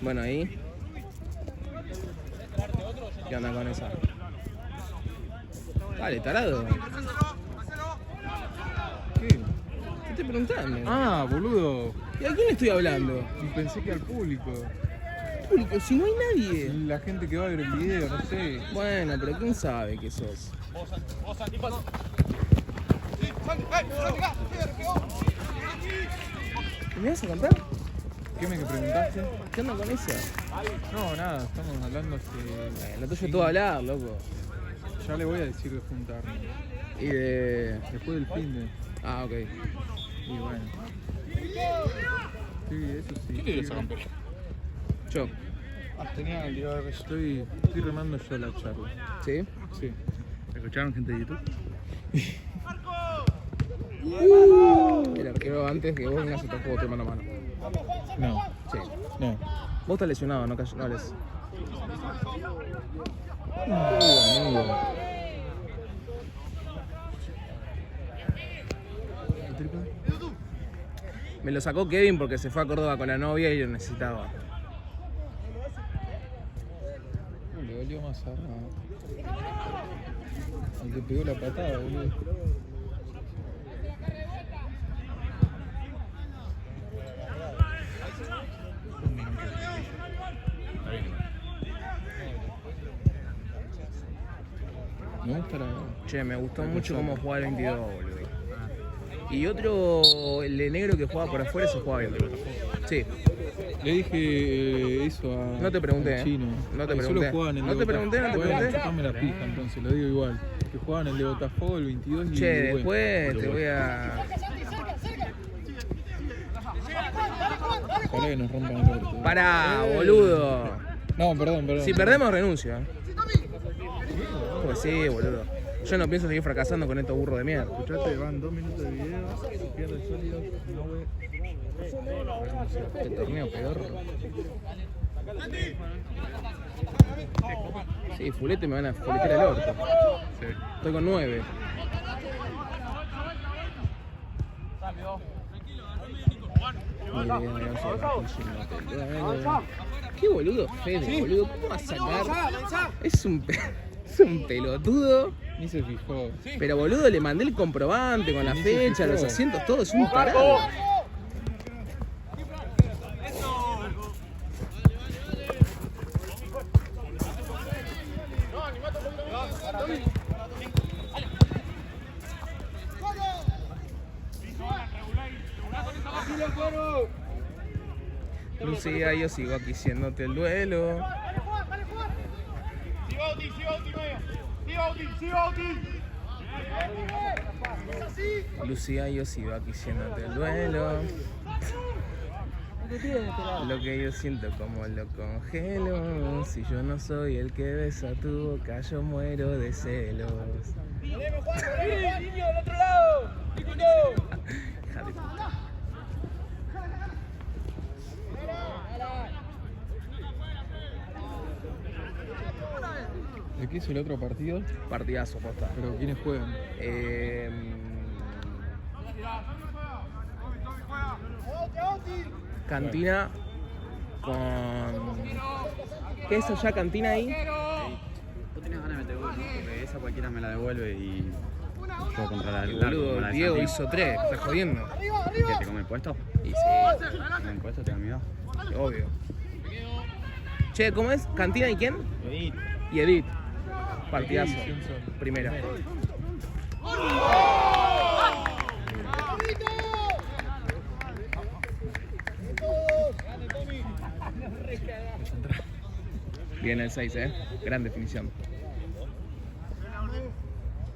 Bueno, ahí. ¿Qué onda con esa? Dale, tarado. ¿Qué? ¿Qué estoy preguntando? Ah, boludo. ¿Y a quién le estoy hablando? Y pensé que al público. Público, si no hay nadie. La gente que va a ver el video, no sé. Bueno, pero ¿quién sabe que sos? ¿Me vas a contar? ¿Qué me preguntaste? ¿Qué onda con eso? No, nada, estamos hablando hace... Lo tuyo es todo hablar, loco. Ya le voy a decir de juntarnos. Y de... Después del fin de... Ah, ok. Y bueno. Sí, eso sí. ¿Qué le dio esa campera? Yo. Tenía el día de... Estoy remando yo la charla. ¿Sí? Sí. ¿Escucharon gente de YouTube? El arquero antes que vos vengas a estar juego mano a mano. No, Sí. no. Vos estás lesionado, no hables. Amigo. Me lo sacó Kevin porque se fue a Córdoba con la novia y lo necesitaba. Le dolió más al que pegó la patada, boludo. Me gusta la... Che, me gustó mucho cómo jugaba el 22, boludo. Y otro, el de negro que jugaba por afuera, se jugaba bien. Sí. Le dije eso a... No te pregunté, al chino. no te Ay, pregunté. Solo jugaban el No de te pregunté, no te Botafogo. pregunté. Chupame la pija, entonces, lo digo igual. Que jugaban el de Botafogo, el 22 y Che, el después te voy a... Ojalá que nos rompan el orto. Pará, boludo. No, perdón. Si perdemos, renuncio. Pues sí, boludo. Yo no pienso seguir fracasando con estos burros de mierda. Escuchate, van 2 minutos de video, si pierde sólido, no ve. Este torneo peor. Sí, fulete me van a fuletear el orto. Sí. Estoy con 9. Qué boludo Fede, boludo. ¿Cómo va a sacar? Es un pelotudo. Ni se fijó. Pero boludo, le mandé el comprobante con la Ni se fecha, fijó. los asientos, todo. Es un tarado. Lucía, yo sigo aquí haciéndote el duelo. Lucía, yo sigo aquí haciéndote el duelo. Lo que yo siento como lo congelo. Si yo no soy el que besa tu boca, yo muero de celos. ¡Niño, del otro lado! Hija de puta. ¿De qué es el otro partido? Partidazo, posta. Pero ¿quiénes juegan? Cantina con... ¿Qué es eso ya, Cantina ahí? Vos tenés ganas de meter gol, ¿no? Porque esa cualquiera me la devuelve y yo contra la Y del largo, como boludo, la de Diego Santi. hizo 3, ¿estás jodiendo? ¿Qué, te come el puesto? Y sí, ¿Te come el puesto? ¿Te da miedo? obvio. Che, ¿cómo es? ¿Cantina y quién? Y Edith. Partidazo. Primera. Bien el 6, gran definición.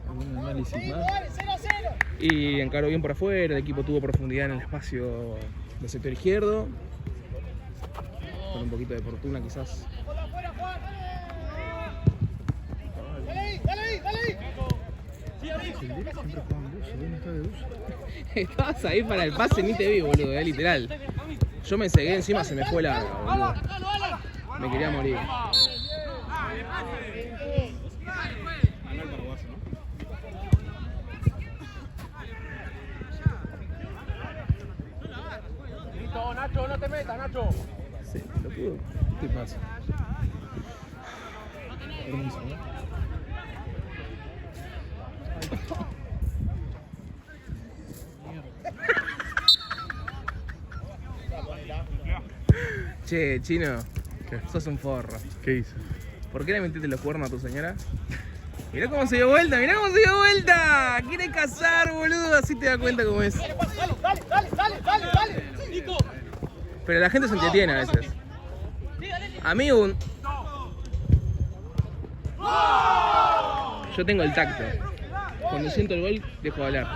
¿Algún análisis más? Y encaró bien por afuera, el equipo tuvo profundidad en el espacio del sector izquierdo. Con un poquito de fortuna quizás. Estabas ahí para el pase, ni te vi, boludo, literal. Yo me cegué encima, se me fue la boludo. Me quería morir. Nacho, no te metas, Nacho. haces, pelotudo? ¿Qué te pasa? Permiso, ¿no? Che, Chino, ¿Qué? sos un forro. ¿Qué hice? ¿Por qué le metiste los cuernos a tu señora? Mirá cómo se dio vuelta, mirá cómo se dio vuelta. Quiere casar, boludo, así te das cuenta cómo es. Pero la gente se entretiene a veces. A mí yo tengo el tacto. Cuando siento el gol, dejo de hablar.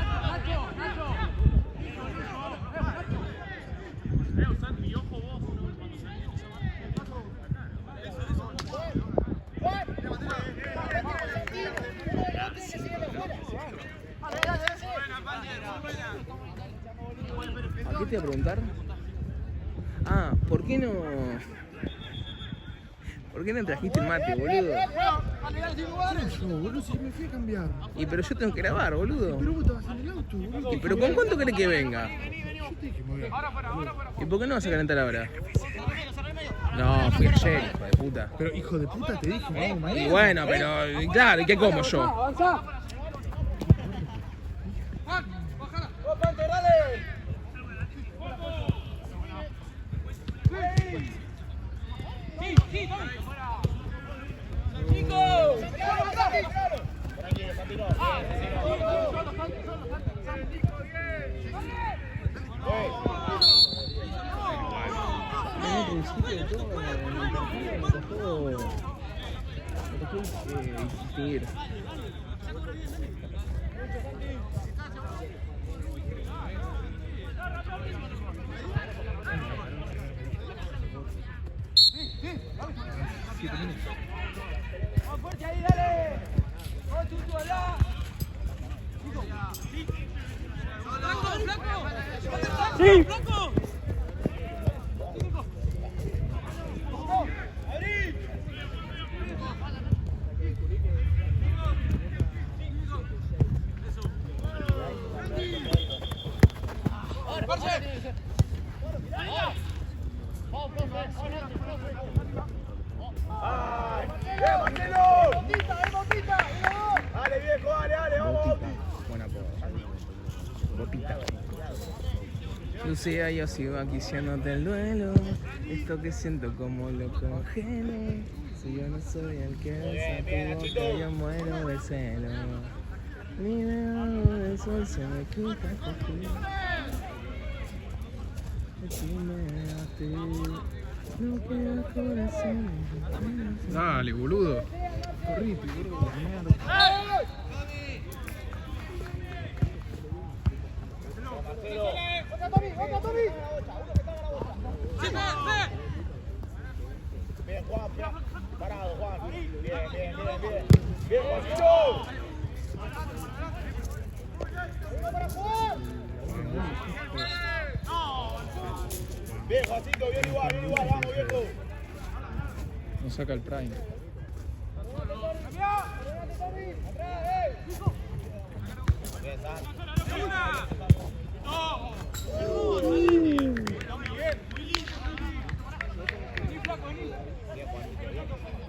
¿A qué te iba a preguntar? Ah, ¿por qué no trajiste el mate, boludo? Yo, boludo, si me fui a cambiar. Y pero yo tengo que grabar, boludo. Pero vos estabas en el auto, boludo. ¿Y pero con cuánto querés que venga? Yo te dije que me voy a... ¿Y por qué no vas a calentar ahora? No, fui ayer, hijo de puta. Pero hijo de puta, te dije, vamos mañana. Y bueno, pero claro, ¿y qué como yo? En el principio de todo, en el partido me costó insistir. ¡Sí! Buena Botita. Lucía, yo sigo aquí siéndote el duelo. Esto que siento como lo congelo. Si yo no soy el que besa tu boca, yo muero de celo. Mi debajo del sol se me quita contigo. No queda corazón. Dale, boludo. Corrite, boludo, mierda. Bien, Juan, parado, Juan. Bien. Bien, Juancito. Bien, Juancito, bien igual, vamos, viejo. No saca el prime. Bien, San.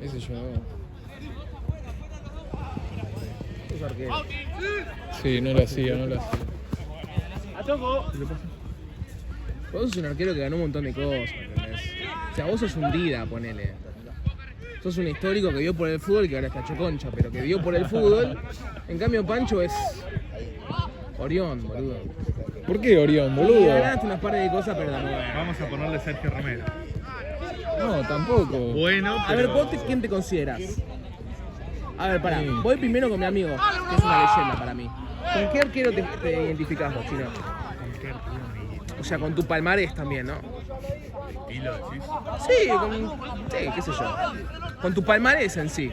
Ese yo. Es arquero. Sí, no lo hacía. Vos sos un arquero que ganó un montón de cosas, ¿entendés? O sea, vos sos un Dida, ponele. Sos un histórico que dio por el fútbol y que ahora está choconcha, pero que dio por el fútbol. En cambio, Pancho es Orión, boludo. ¿Por qué Orión, Y boludo? ganaste unas par de cosas, pero no. Vamos a ponerle Sergio Romero. No, tampoco. Bueno, A ver, ¿vos quién te consideras? A ver, pará, voy primero con mi amigo, que es una leyenda para mí. ¿Con qué arquero te identificás vos, Chino? O sea, con tu palmarés también, ¿no? ¿Y lo decís? Sí, qué sé yo. Con tu palmarés en sí.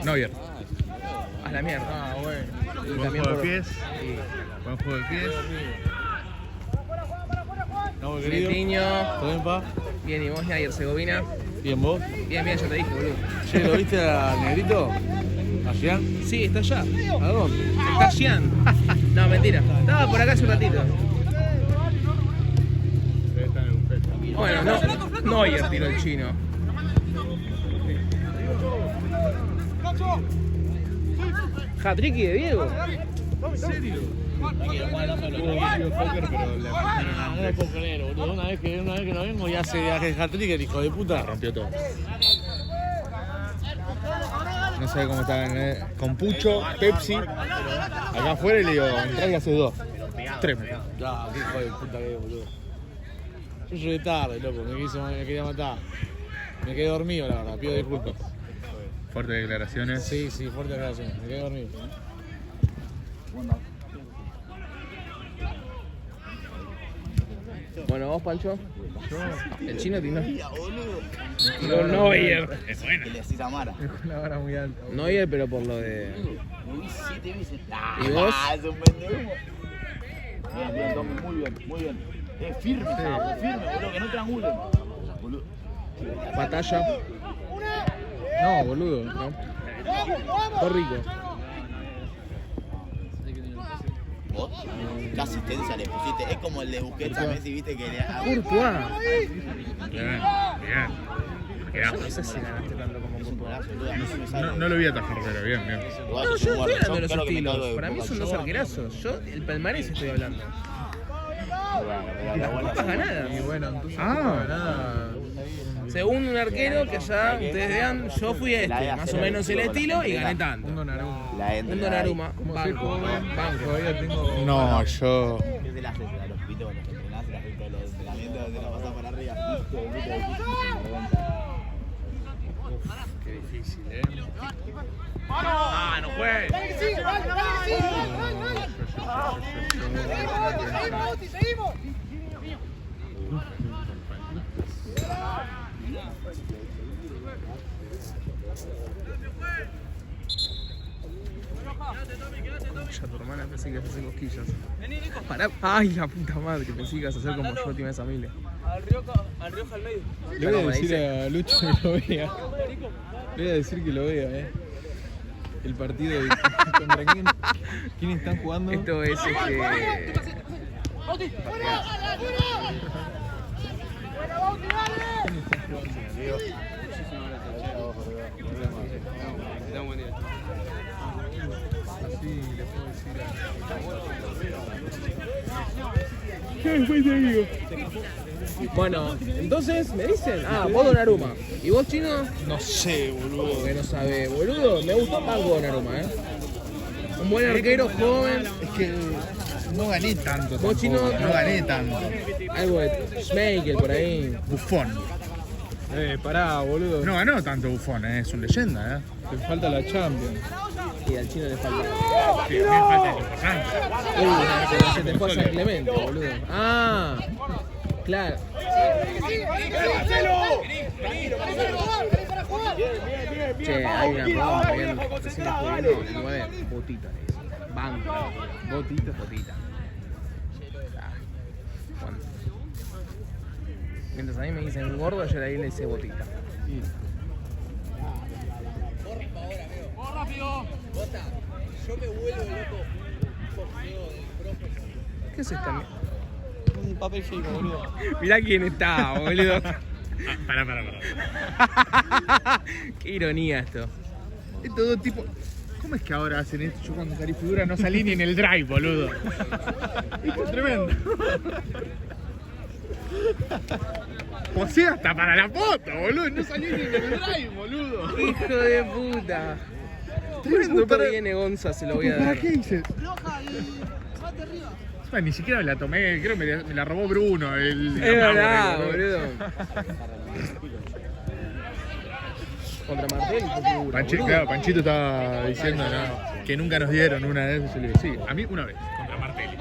Neuer. A la mierda. Ah, bueno. Y Buen también juego de por- pies. Sí. Buen juego de pies. No, querido. Metiño. ¿Todo bien, pa? Bien, ¿y vos, y Herzegovina? ¿Bien vos? Bien, ya te dije, boludo. Che, ¿lo viste al negrito? ¿A Jean? Sí, está allá. ¿A dónde? Está Gian. No, mentira. Estaba por acá hace un ratito. Bueno, no Neuer tiró el chino. Hat-trick de Diego. ¿En serio? No lo puedo creer, boludo. Una vez que no vengo y hace hat-trick, el hijo de puta. Rompió todo. No sabe cómo está con Pucho, Pepsi. Acá afuera y le digo, entrá y haces 2. 3 me. Ya, qué hijo de puta que es, boludo. Yo llegué tarde, loco. Me quería matar. Me quedé dormido, la verdad. Pido disculpas. Fuertes declaraciones. Sí, fuerte declaración. Me quedé dormido. Bueno, vos, Pancho. El chino tiró. Tiró Neuer. Que le decís a Mara. Dejó la vara muy alta. Neuer, pero por lo de. Lo vi 7 veces. ¿Y vos? Es un pendejo. Bien, Tommy, muy bien. Firme, boludo, que no triangulen. Boludo. Batalla. No, boludo. No. Todo rico. ¿Vos? ¿Qué asistencia le pusiste? Es como el de Busquets a Messi, viste que le... Courtois. Bien. No sé si ganaste tanto como Courtois. No lo vi atajar, pero bien. No, yo estoy hablando de los estilos. Para mí son dos arquerazos. Yo, el palmarés estoy hablando. No paga nada. Y bueno, entonces Ah. no paga nada. Según un arquero que ya ustedes vean, yo fui más o menos el estilo y gané tanto. Un Donnarumma. Un Donnarumma. Como soy Banco. joven, Banco. todavía tengo... No, yo. ¿Qué te la haces a los pitos, los entrenás, la gente de los entrenamientos, te la pasás para arriba? Hijo de puta, Qué difícil, Ah, no juegues. Ya tu hermana pensé que ibas a hacer cosquillas. Pará. Ay, la puta madre, que pensé que ibas a hacer como yo, Tim esa familia. Le voy a decir a Lucho que lo vea. Le voy a decir que lo vea, El partido de contra quién están jugando. Esto es Así le puedo decir Bueno, entonces me dicen, vos Donnarumma. ¿Y vos, chino? No sé, boludo. Que no sabe, boludo. Me gusta más Donnarumma, Un buen arquero, joven. Es que no gané tanto. Vos, chino, No gané tanto. algo de Schmeichel por ahí. Buffon. pará, boludo. No ganó tanto Buffon, es un leyenda, Te falta la Champions. Y al chino le falta. Sí, a mí me falta lo importante. Pero se te fue a San Clemente, boludo. Ah, claro. Che, hay una pregunta bien. Recién le jugué uno, 9, botita le dice. Banco. Botita. Bueno. Mientras a mí me dicen gordo, yo ahí le hice botita. ¿Qué es esta? Un papel higiénico, boludo. Mirá quién está, boludo. Pará. Qué ironía esto. Es todo tipo. ¿Cómo es que ahora hacen esto? Yo cuando salí figura no salí ni en el drive, boludo. Esto es tremendo. O sea, hasta para la foto, boludo. No salí ni en el drive, boludo. Hijo de puta. Tremendo, Justo que viene Gonza, se lo voy a ¿Para dar. qué hice? Ni siquiera me la tomé, creo que me la robó Bruno. Es verdad, boludo. Contra Martel, Claro, Panchito estaba diciendo que nunca nos dieron una de esas. Yo le digo, sí, a mí una vez, contra Martelli.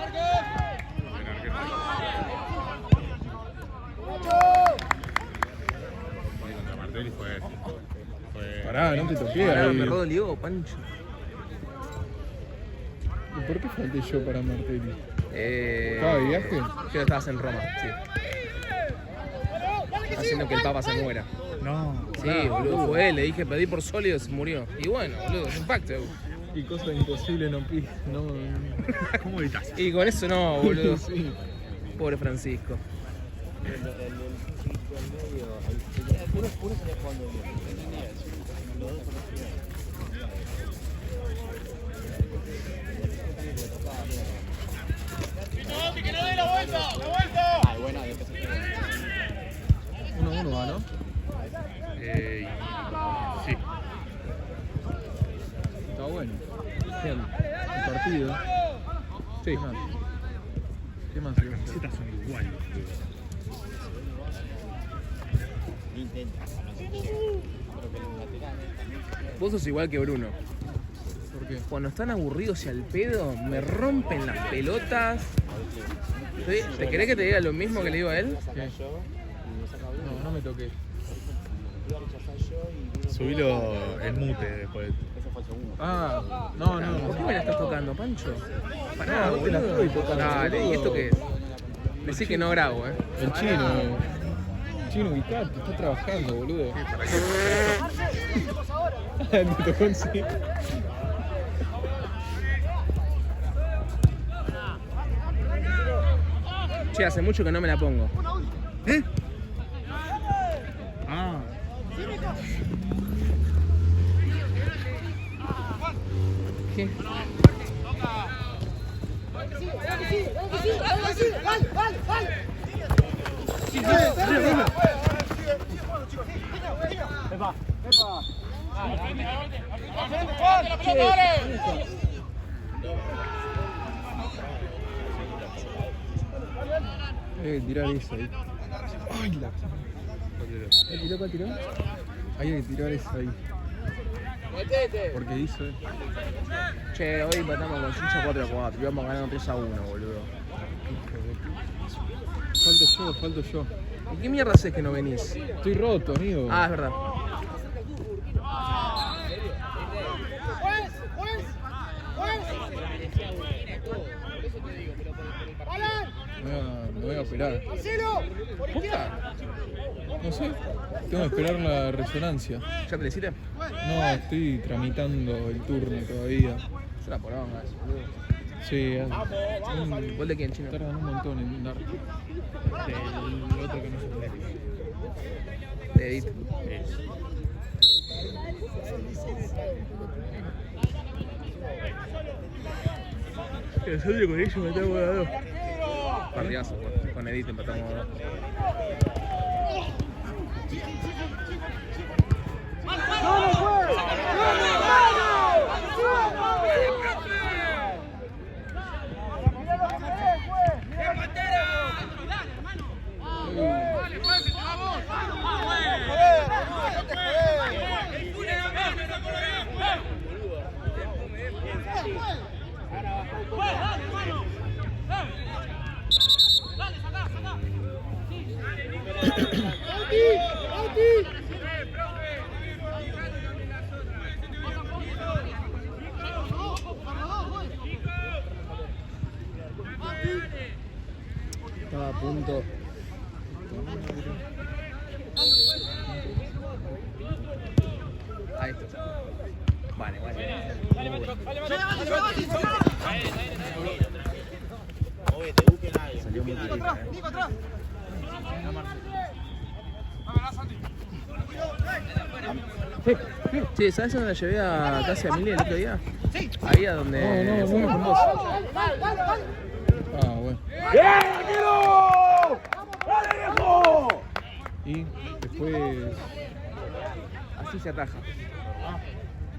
Contra Martelli fue. Pará, no te toqué. Ahora ahí. me rodolió, Pancho. ¿Y por qué falté yo para Martelli? ¿Estaba de viaje? Creo que estabas en Roma, sí. Haciendo que el Papa se muera. No. Sí, boludo, fue él. Le dije, pedí por sólido, se murió. Y bueno, boludo, es un pacto. Y cosa imposible no pi. No. ¿Cómo gritas? Y con eso no, boludo. Sí. Pobre Francisco. Ay, bueno, de que se 1-1 va, ¿no? Sí. Está bueno. Bien. El partido. Sí. ¿Qué más? ¿Qué más? Las camisetas son iguales. Vos sos igual que Bruno. ¿Por qué? Cuando están aburridos y al pedo, me rompen las pelotas. ¿Sí? ¿Te querés que te diga lo mismo que le digo a él? ¿Qué? No, no me toqué. Subilo el mute después. Ah, no, no. ¿Por qué me la estás tocando, Pancho? Pará, No, vos te la boludo. estoy tocando, Dale, ¿y boludo. esto qué es? Decí que no grabo, El chino. Chino, ubicate, está trabajando, boludo. Me tocó en sí. Che, hace mucho que no me la pongo. Ah. ¿Qué? Tirar eso ahí. Ay, la. ¿Cuál tiró? Hay que tirar eso ahí. Porque hizo. Che, hoy empatamos con Chincha 4-4 y vamos ganando 3-1, boludo. Falto yo. ¿Y qué mierda haces que no venís? Estoy roto, amigo. Ah, es verdad. Me voy a operar. ¿Posta? No sé. Tengo que esperar la resonancia. ¿Ya te la hiciste? No, estoy tramitando el turno todavía. Es una poronga eso, boludo. Sí, ¿Gol de quién, Chino? tardan un montón en dar. El otro que no se puede. De Edith. Nosotros con ellos matamos a 2. Partidazo, con Edith empatamos a 2. Estaba a punto. Ahí está. Vale. Salió muy chiquita, Sí, ¿sabes dónde la llevé a casi a Mili el otro día? Ahí a donde fuimos con vos. Ah, bueno. ¡Bien, arquero! ¡Dale, viejo! Y después. Así se ataja.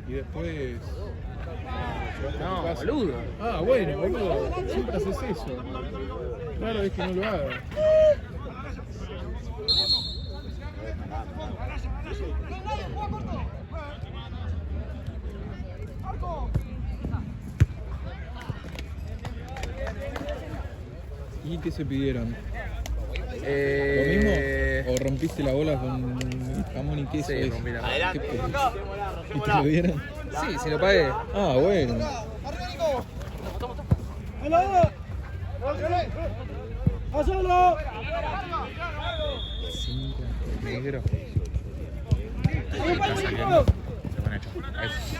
Y después. No, boludo. Ah, bueno, boludo. Siempre haces eso. Claro, es que no lo hagas. ¿Y qué se pidieron? ¿Lo mismo? ¿O rompiste la bola con jamón y queso? Sí, rompí la bola. ¿Qué pediste? ¿Y te lo dieron? Sí, se lo pagué. Ah, bueno. Cinco, negro. Está saliendo. Se van a echar. Eso.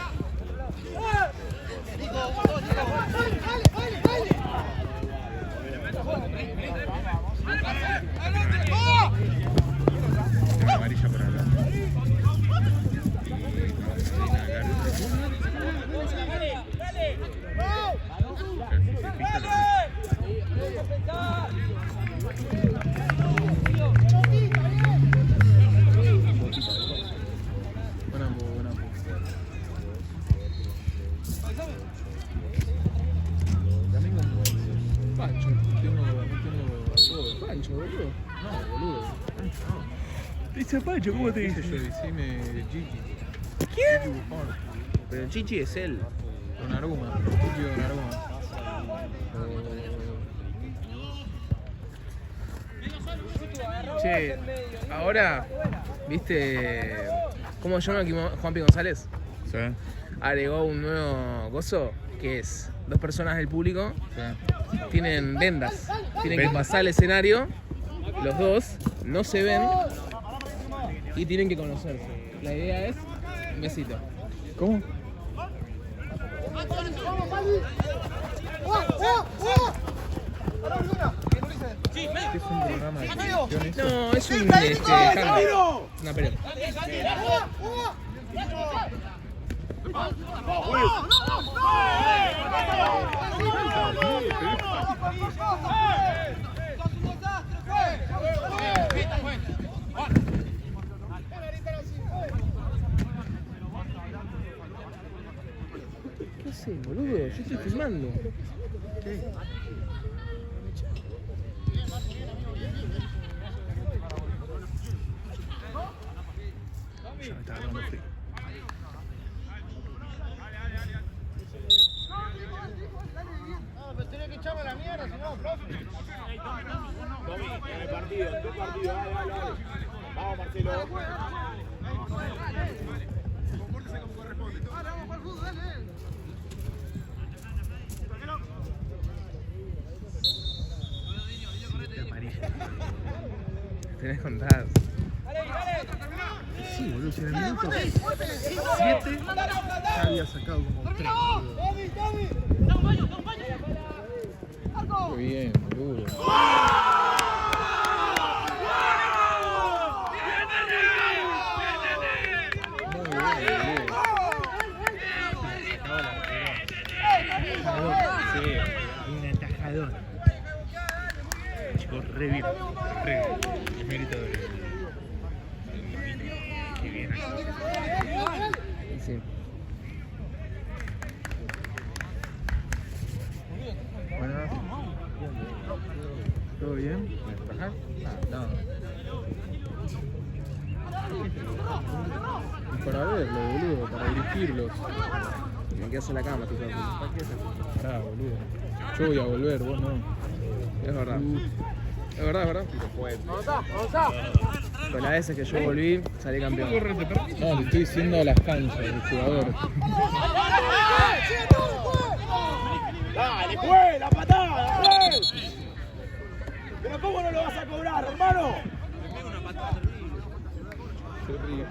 Pancho, boludo. No, boludo. Te dice Pancho, ¿cómo te dice? Yo decime Gigi. ¿Quién? Gigi Buffon. Pero el Chichi es él. Donnarumma. Julio Donnarumma. Che, ahora, ¿viste cómo se llama Juanpi González? Sí, Agregó un nuevo gozo que es 2 personas del público sí. tienen vendas, tienen que Vendas. pasar al escenario, los dos no se ven y tienen que conocerse. La idea es un besito. ¿Cómo? ¿Qué es un programa de televisión eso? No, es un handball, una pelota. ¿Qué haces, boludo? Yo estoy filmando. Ya me está agarrando frío. Vamos, Marcelo. Tenés contadas. Sí, boludo, si en el minuto 7 ya había sacado como 3. Qué bien, boludo. Muy bien, boludo. Sí, un atajador. Chicos, re bien. Es mérito de. Qué bien. Sí. Bueno, ¿todo bien? ¿Trabajar? No. Y para verlo, boludo, para dirigirlos. Me quedas en la cama, tipo. Pará, boludo. Yo voy a volver, vos no. Es verdad. Es verdad, es verdad. Con las veces que yo volví, salí campeón. No, le estoy diciendo a las canchas del jugador. Dale, juez, la patada, juez. Pero ¿cómo no lo vas a cobrar, hermano? Se ríe.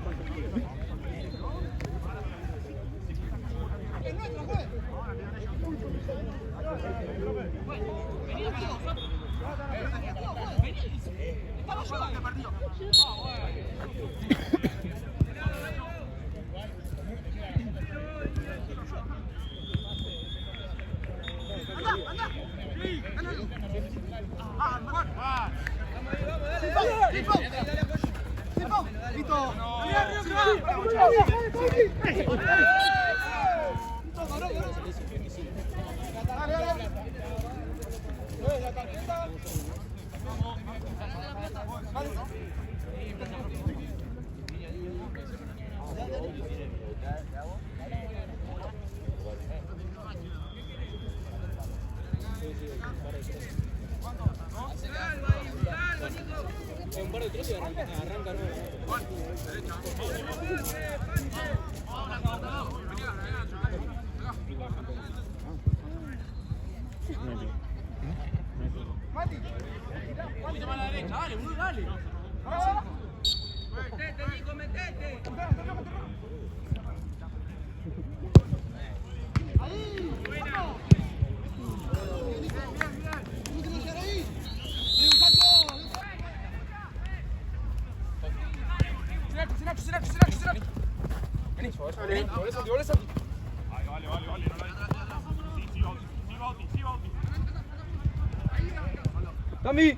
¡Cami!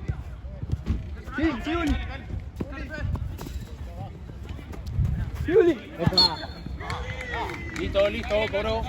¡Sí, sí, Uli! ¡Sí, Uli! Listo, listo, cobró.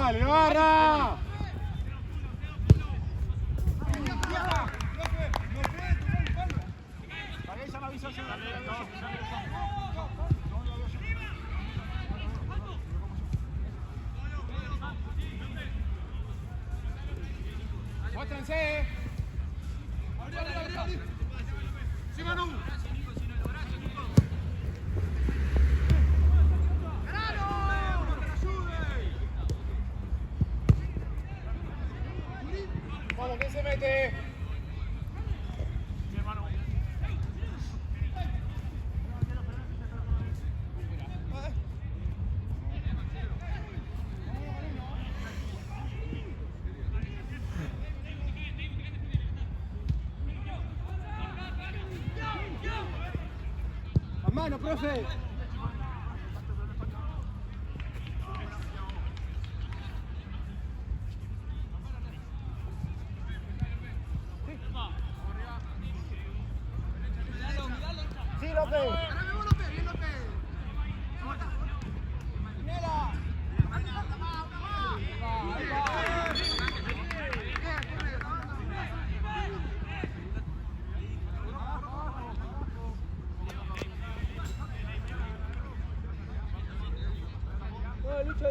¡Dale, barra! ¡Muéstrense! ¡Sí, Manu! Vamos, ¿quién se mete? Mano, profe. ¡Sí, López!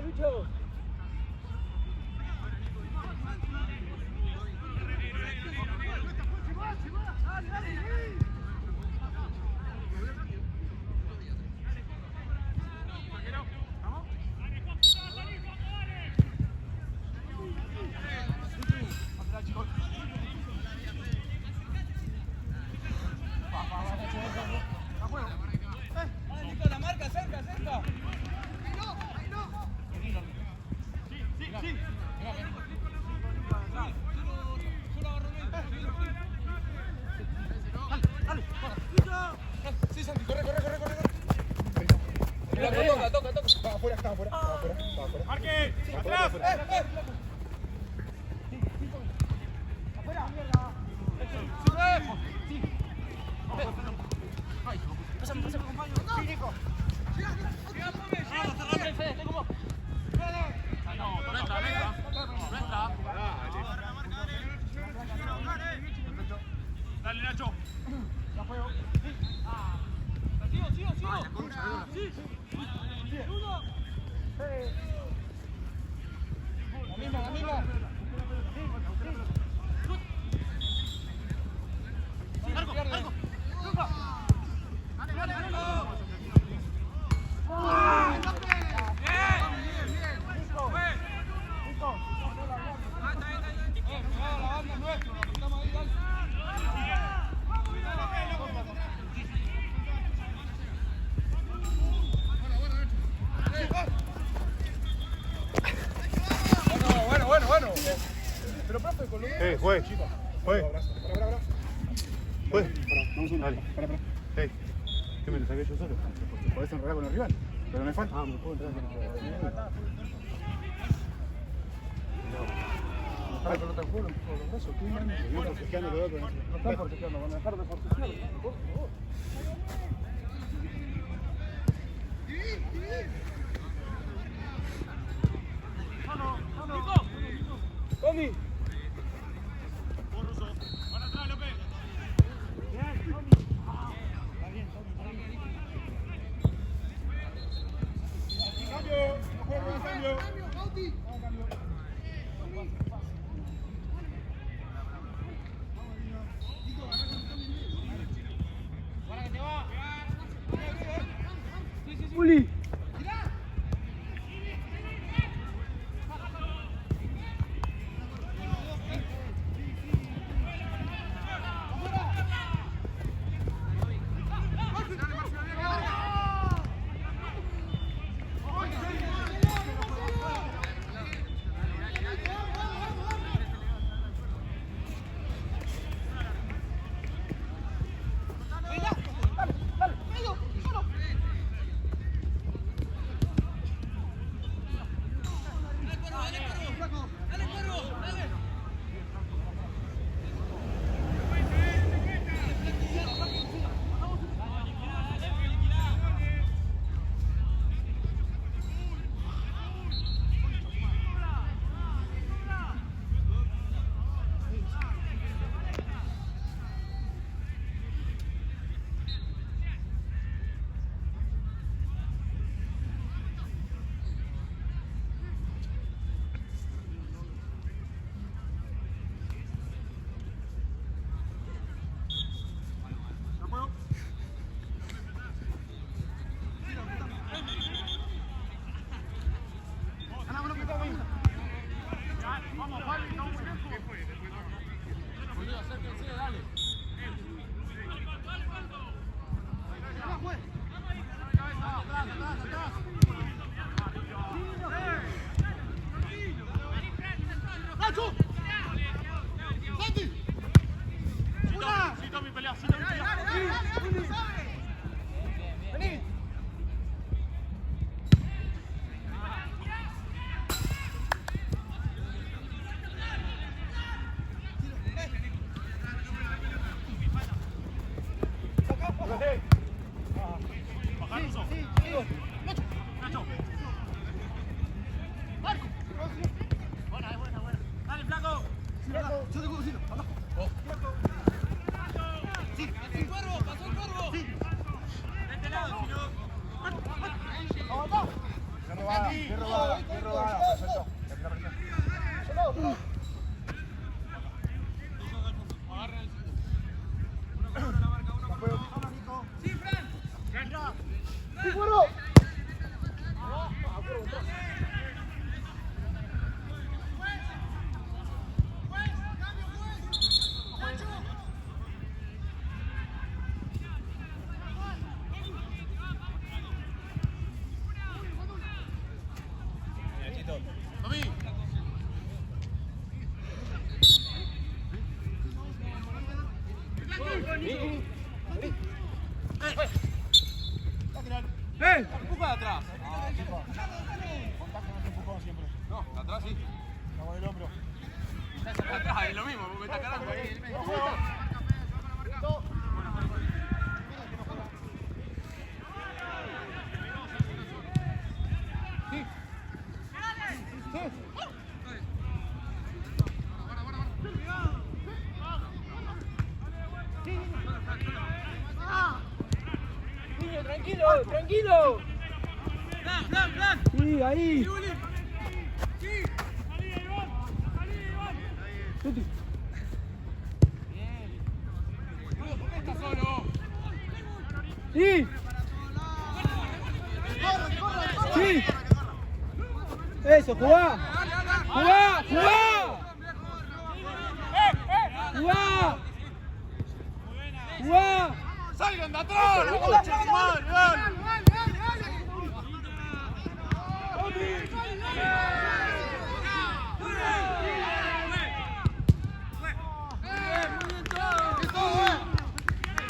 Lucho. La marca, cerca. Sí, Santi, corre. Toca. Estaba afuera. ¡Marque! ¡Atrás! Dale, Nacho. Ya juego. Sigo. Sí. La misma. Largo. Bueno. Pero profe, con lo Juez. Juez. Vamos uno. Dale. Para. ¿Qué me lo saqué yo solo? Podés enredar con el rival, pero me falta. Me puedo entrar con Dejar la pelota en juego, con los brazos, ¿qué man? No forcejeando, no están forcejeando, van a dejar de forcejear, por favor. Tommy. Uli. Empuja de atrás. No, de atrás sí. Vamos del hombro. De atrás es lo mismo, me está cargando ahí. Tranquilo, tranquilo. Plan. Sí, ahí. Está solo. Sí. Sí. Eso, jugá. Jugá, jugá. Jugá. Jugá. ¡Salgan de atrás! ¡La concha de su madre!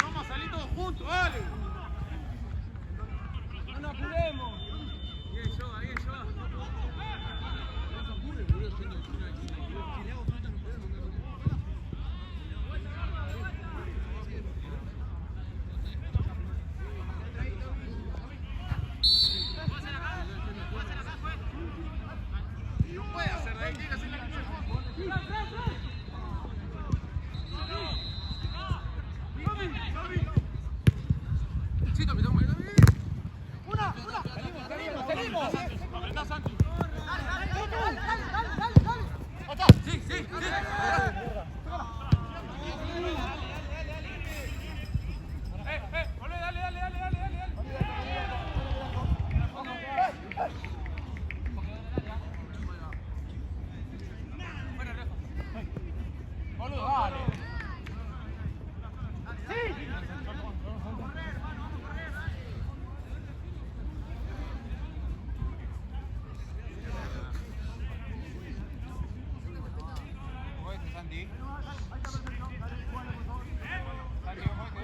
Vamos a salir todos juntos, dale. No nos apuremos. Bien, Yoga, bien, Yoga.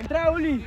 Entra, Uli.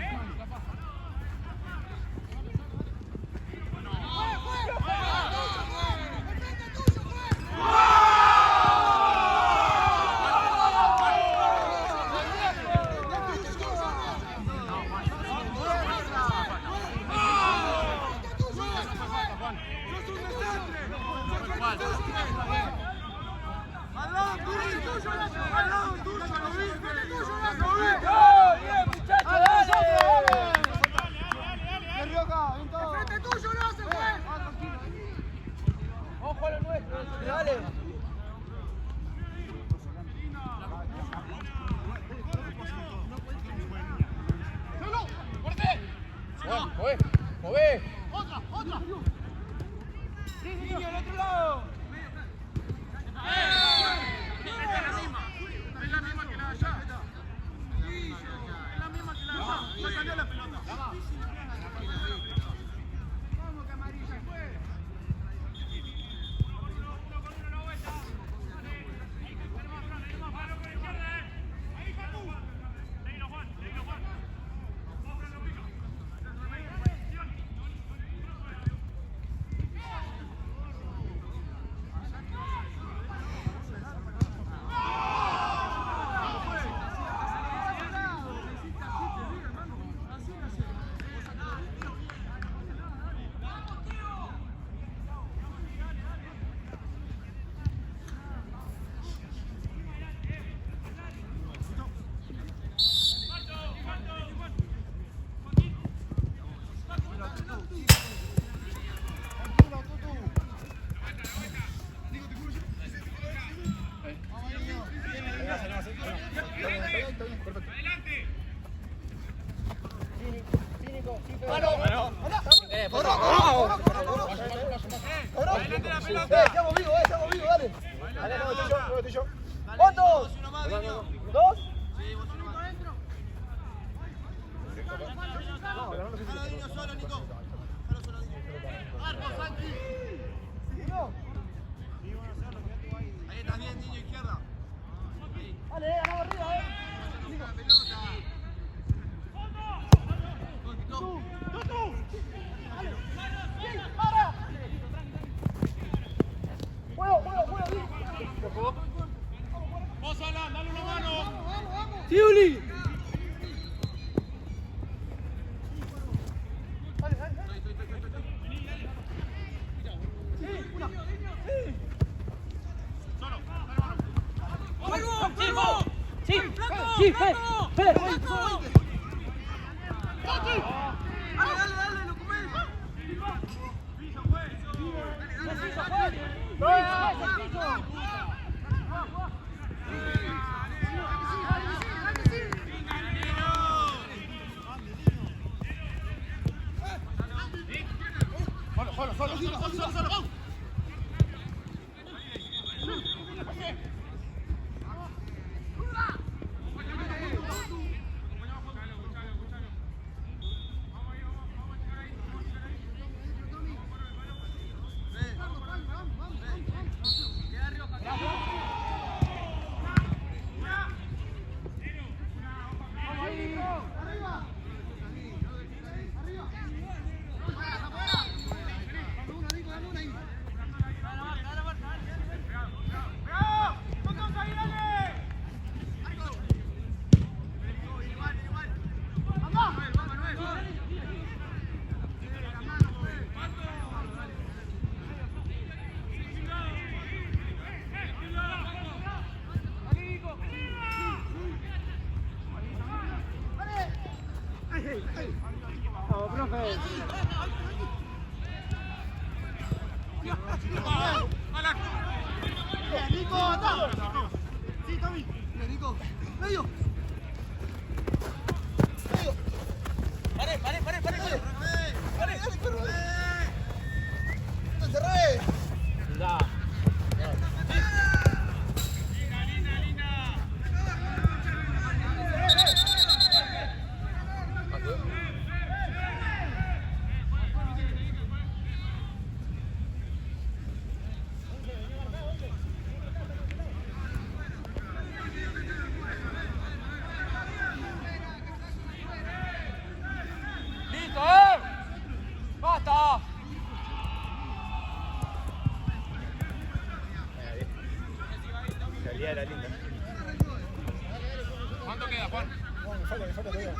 ¿Cuánto queda, Juan? Me falta todavía.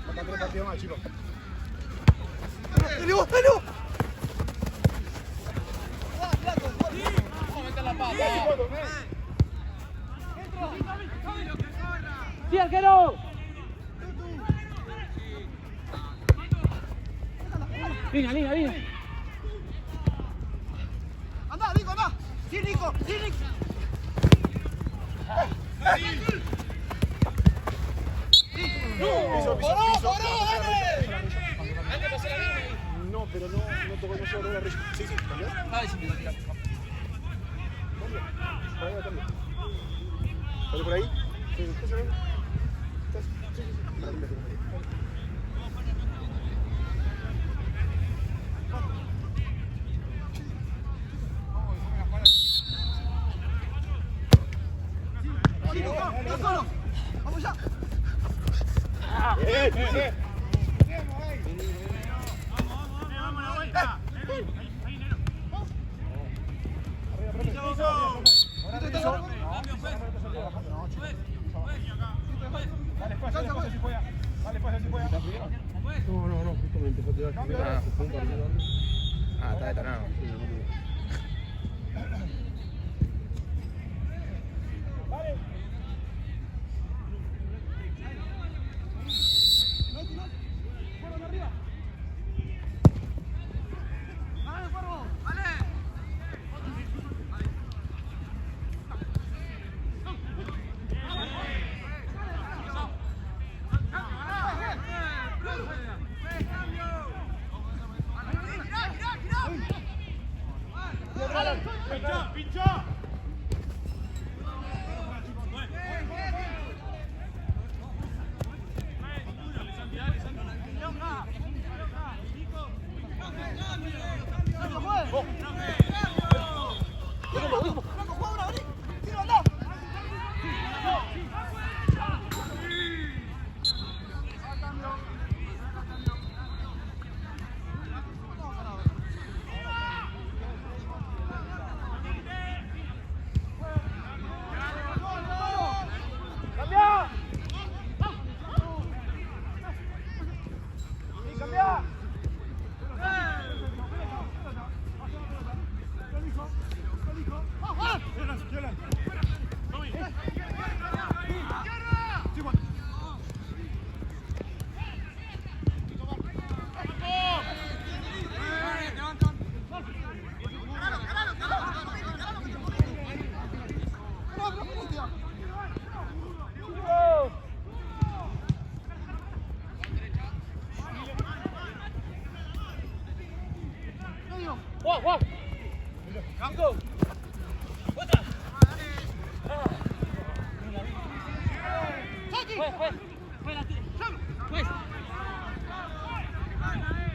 Faltan 3 partidos más, chicos. ¡Dale vos, dale vos! Vamos a meter la pata. ¡Sí, arquero! Venga, venga, venga. ¡Andá, Nico, andá! ¡Sí, Nico! ¡Sí, Nico! ¡Piso, dale! No, pero no tocó el museo de Río. Sí, ¿cambió? Dale, si me lo tiras. ¿Sale por ahí? Sí, ¿estás saliendo? Sí. ¡Vamos ya! No, justo me empezó a tirar. Está detonado.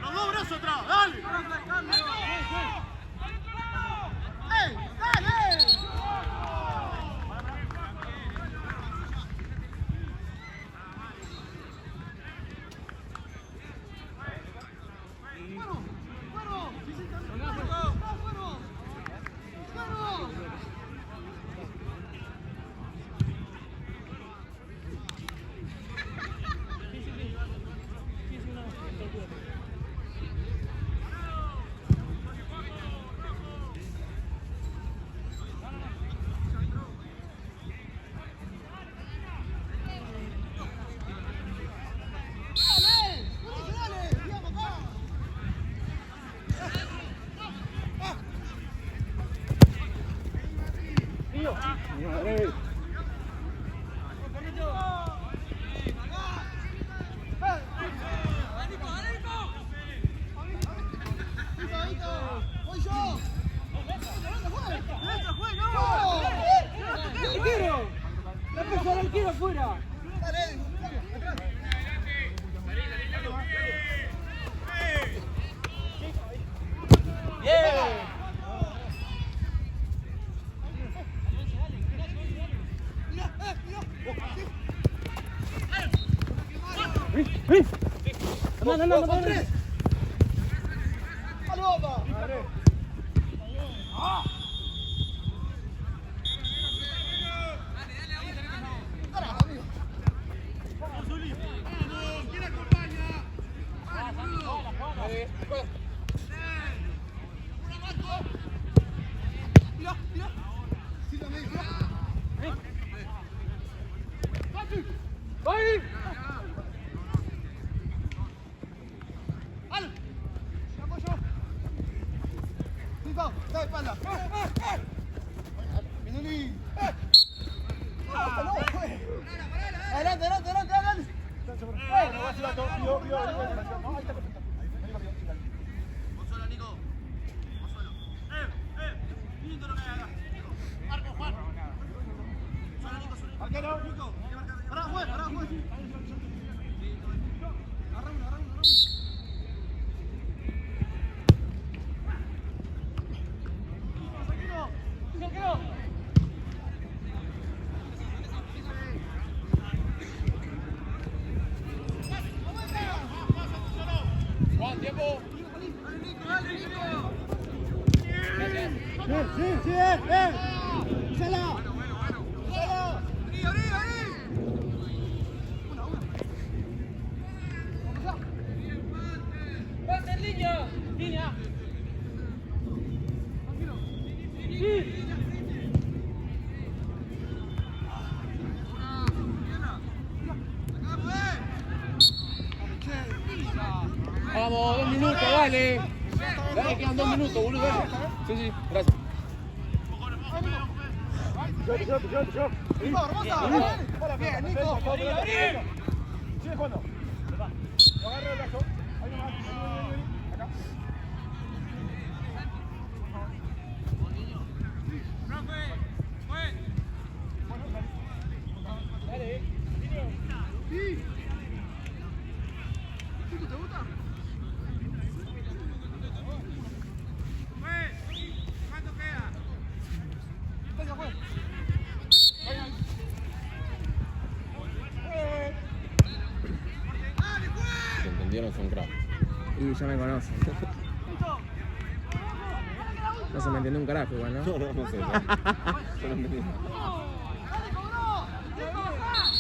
¡Los dos brazos atrás! ¡Dale! ¡Ey! ¡Dale! Vamos, 2 minutos, dale. Dale, quedan 2 minutos, boludo. Dale. Sí, sí, gracias. Nico, hermosa. Bien, Nico. Sigue jugando. Lo agarro el brazo. Ahí nomás. Vení. Acá. Si entendieron, son crack. Y ya me conocen. No se me entendió un carajo igual, ¿no? No sé. Yo no entendí. ¡Nico, atrás!